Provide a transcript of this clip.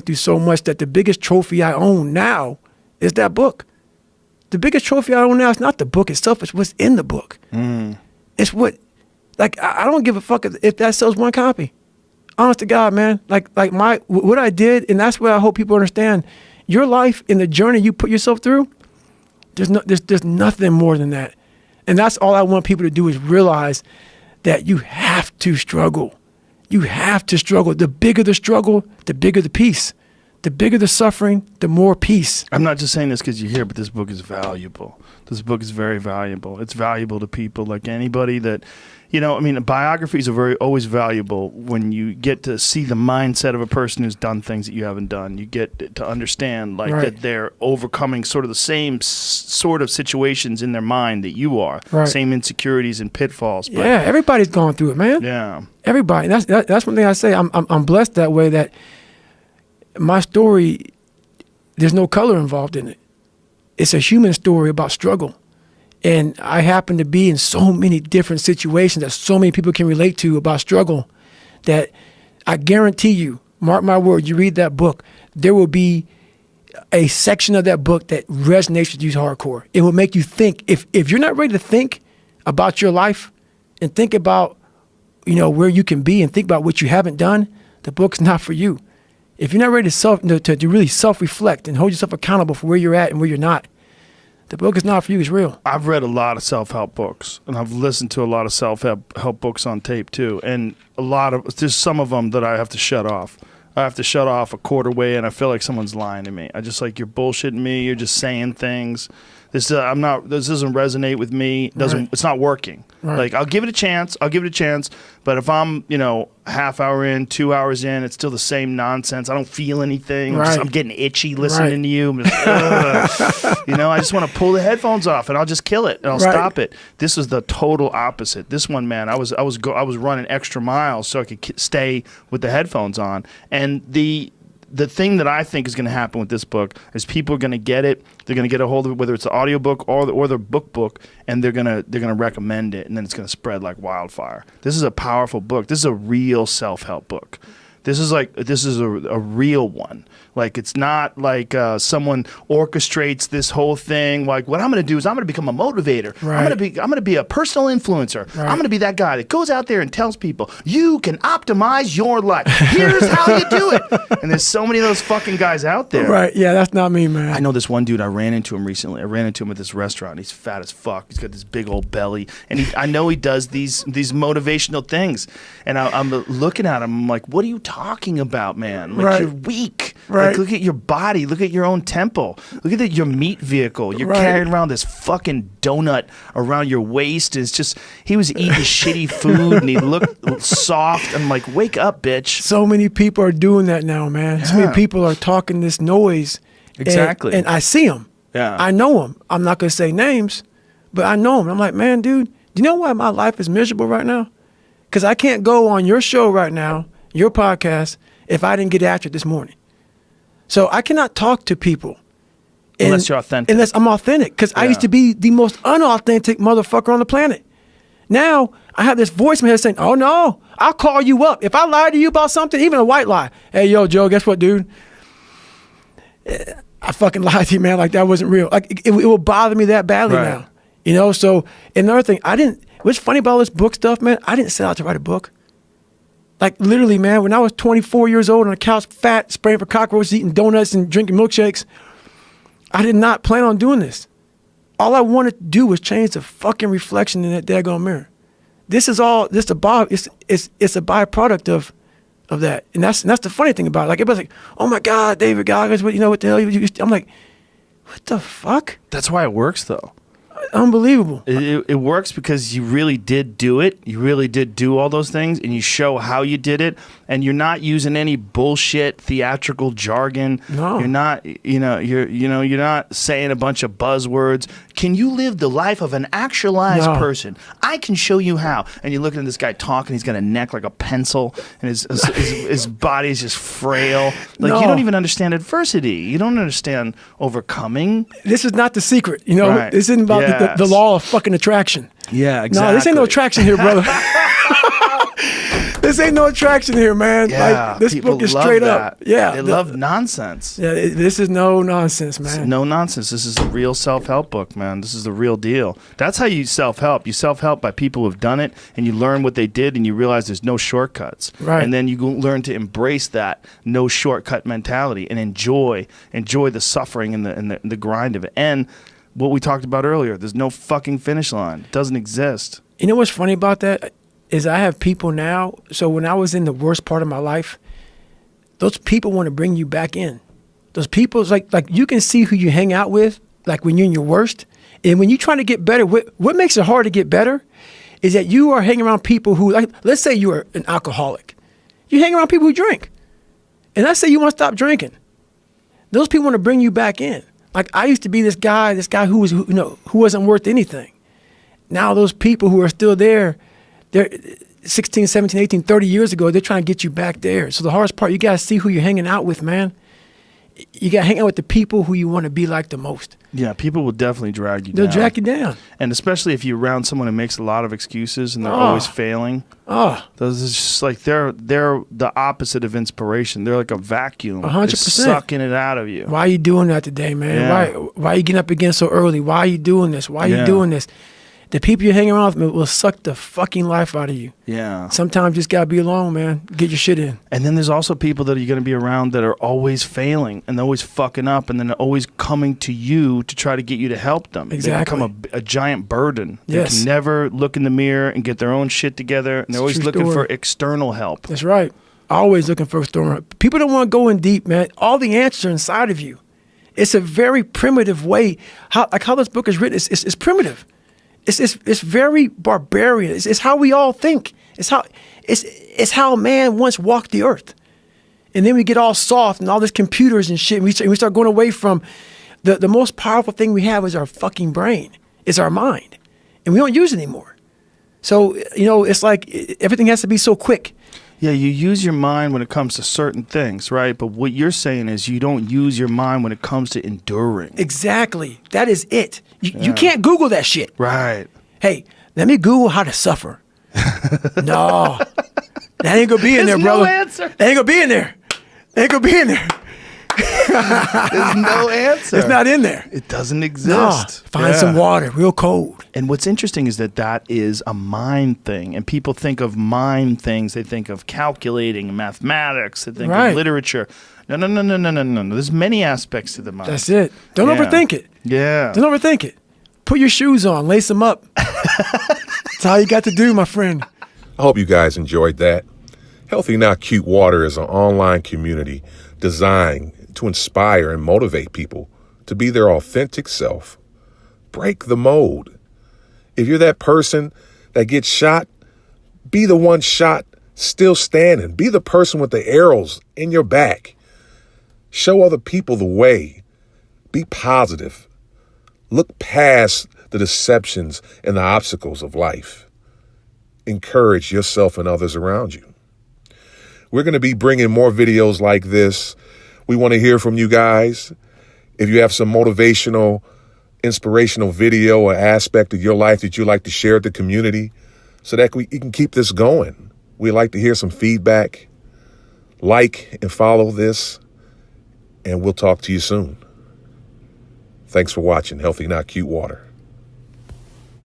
through so much that the biggest trophy I own now is that book. The biggest trophy I own now is not the book itself, it's what's in the book. It's what, like, I don't give a fuck if that sells one copy. Honest to God, man. Like what I did, and that's what I hope people understand. Your life and the journey you put yourself through, there's nothing more than that. And that's all I want people to do is realize that you have to struggle. You have to struggle. The bigger the struggle, the bigger the peace. The bigger the suffering, the more peace. I'm not just saying this because you're here, but this book is valuable. This book is very valuable. It's valuable to people like anybody that, you know, I mean, biographies are always valuable when you get to see the mindset of a person who's done things that you haven't done. You get to understand like that they're overcoming sort of the same sort of situations in their mind that you are. Same insecurities and pitfalls. But yeah, everybody's gone through it, man. Yeah. Everybody. That's one thing I say. I'm blessed that way, that my story, there's no color involved in it. It's a human story about struggle. And I happen to be in so many different situations that so many people can relate to about struggle that I guarantee you, mark my word, you read that book, there will be a section of that book that resonates with you hardcore. It will make you think. If you're not ready to think about your life and think about, you know, where you can be and think about what you haven't done, the book's not for you. If you're not ready to really self-reflect and hold yourself accountable for where you're at and where you're not, the book is not for you. It's real. I've read a lot of self-help books, and I've listened to a lot of self-help books on tape too. And there's some of them that I have to shut off. I have to shut off a quarter way, and I feel like someone's lying to me. I just like, you're bullshitting me. You're just saying things. This doesn't resonate with me. It's not working. Like, I'll give it a chance. But if I'm, you know, half hour in, 2 hours in, it's still the same nonsense. I don't feel anything. I'm getting itchy listening to you. You know, I just want to pull the headphones off and I'll just kill it and I'll stop it. This is the total opposite. This one, man, I was running extra miles so I could stay with the headphones on. And the thing that I think is going to happen with this book is people are going to get it. They're going to get a hold of it, whether it's an audiobook or the book, and they're going to recommend it, and then it's going to spread like wildfire. This is a powerful book. This is a real self-help book. This is a real one. Like, it's not like someone orchestrates this whole thing. Like, what I'm going to do is I'm going to become a motivator. I'm going to be a personal influencer. I'm going to be that guy that goes out there and tells people, you can optimize your life. Here's how you do it. And there's so many of those fucking guys out there. Right. Yeah, that's not me, man. I know this one dude. I ran into him recently. I ran into him at this restaurant. He's fat as fuck. He's got this big old belly, and I know he does these motivational things. And I'm looking at him. I'm like, what are you talking about, man? Like, you're weak. Like, look at your body. Look at your own temple. Look at your meat vehicle. You're carrying around this fucking donut around your waist. It's just, he was eating shitty food and he looked soft. I'm like, wake up, bitch. So many people are doing that now, man. So many people are talking this noise. Exactly. And I see them. Yeah. I know them. I'm not going to say names, but I know them. I'm like, man, dude, do you know why my life is miserable right now? Because I can't go on your show right now, your podcast, if I didn't get after it this morning. So I cannot talk to people. Unless you're authentic. Unless I'm authentic. Because I used to be the most unauthentic motherfucker on the planet. Now, I have this voice in my head saying, oh, no, I'll call you up. If I lie to you about something, even a white lie. Hey, yo, Joe, guess what, dude? I fucking lied to you, man. Like, that wasn't real. Like, it will bother me that badly now. You know, so another thing, what's funny about all this book stuff, man, I didn't set out to write a book. Like, literally, man, when I was 24 years old on a couch, fat, spraying for cockroaches, eating donuts and drinking milkshakes, I did not plan on doing this. All I wanted to do was change the fucking reflection in that daggone mirror. This is all, it's a byproduct of that. And that's the funny thing about it. Like, everybody's like, oh my God, David Goggins, what the hell you I'm like, what the fuck? That's why it works, though. Unbelievable. It works because you really did do it. You really did do all those things, and you show how you did it. And you're not using any bullshit theatrical jargon. No, you're not. You're not saying a bunch of buzzwords. Can you live the life of an actualized person? I can show you how. And you're looking at this guy talking. He's got a neck like a pencil, and his body is just frail. Like, you don't even understand adversity. You don't understand overcoming. This is not The Secret. You know, this isn't about the law of fucking attraction. Yeah, exactly. No, this ain't no attraction here, brother. This ain't no attraction here, man. Yeah, Like, this people book is love straight that. up. Yeah. They love nonsense. Yeah, this is no nonsense, man. No nonsense. This is a real self-help book, man. This is the real deal. That's how you self-help. You self-help by people who have done it, and you learn what they did, and you realize there's no shortcuts. Right. And then you learn to embrace that no shortcut mentality and enjoy the suffering and the grind of it. And what we talked about earlier, there's no fucking finish line. It doesn't exist. You know what's funny about that is I have people now. So when I was in the worst part of my life, those people want to bring you back in. Those people, like you can see who you hang out with, like when you're in your worst. And when you're trying to get better, what makes it hard to get better is that you are hanging around people who, like, let's say you are an alcoholic. You hang around people who drink. And let's say you want to stop drinking. Those people want to bring you back in. Like, I used to be this guy who wasn't worth anything. Now those people who are still there, they're 16, 17, 18, 30 years ago, they're trying to get you back there. So the hardest part, you got to see who you're hanging out with, man. You got to hang out with the people who you want to be like the most. Yeah, people will definitely drag you down. They'll drag you down. And especially if you're around someone who makes a lot of excuses and they're always failing. Those is just like they're the opposite of inspiration. They're like a vacuum. 100%. It's sucking it out of you. Why are you doing that today, man? Yeah. Why are you getting up again so early? Why are you doing this? Why are you doing this? The people you're hanging around with will suck the fucking life out of you. Yeah. Sometimes you just got to be alone, man. Get your shit in. And then there's also people that you're going to be around that are always failing and they're always fucking up and then they're always coming to you to try to get you to help them. Exactly. They become a giant burden. Yes. They can never look in the mirror and get their own shit together. And they're always looking for external help. That's right. Always looking for external help. People don't want to go in deep, man. All the answers are inside of you. It's a very primitive way. How this book is written, it's primitive. It's very barbarian. It's how we all think. It's how man once walked the earth. And then we get all soft and all this computers and shit. And we start going away from the most powerful thing we have is our fucking brain. It's our mind. And we don't use it anymore. So, it's like everything has to be so quick. Yeah, you use your mind when it comes to certain things, right? But what you're saying is you don't use your mind when it comes to enduring. Exactly. That is it. You can't Google that shit. Right. Hey, let me Google how to suffer. No. That ain't going to be in there, brother. There's no answer. That ain't going to be in there. That ain't going to be in there. There's no answer. It's not in there. It doesn't exist. No. Find some water, real cold. And what's interesting is that is a mind thing. And people think of mind things. They think of calculating, mathematics. They think of literature. No. There's many aspects to the mind. That's it. Don't overthink it. Yeah. Don't overthink it. Put your shoes on. Lace them up. That's all you got to do, my friend. I hope you guys enjoyed that. Healthy Not Cute Water is an online community designed to inspire and motivate people to be their authentic self. Break the mold. If you're that person that gets shot, be the one shot still standing. Be the person with the arrows in your back. Show other people the way. Be positive. Look past the deceptions and the obstacles of life. Encourage yourself and others around you. We're going to be bringing more videos like this. We want to hear from you guys. If you have some motivational, inspirational video or aspect of your life that you'd like to share with the community so that we can keep this going. We'd like to hear some feedback. Like and follow this, and we'll talk to you soon. Thanks for watching Healthy Not Cute Water.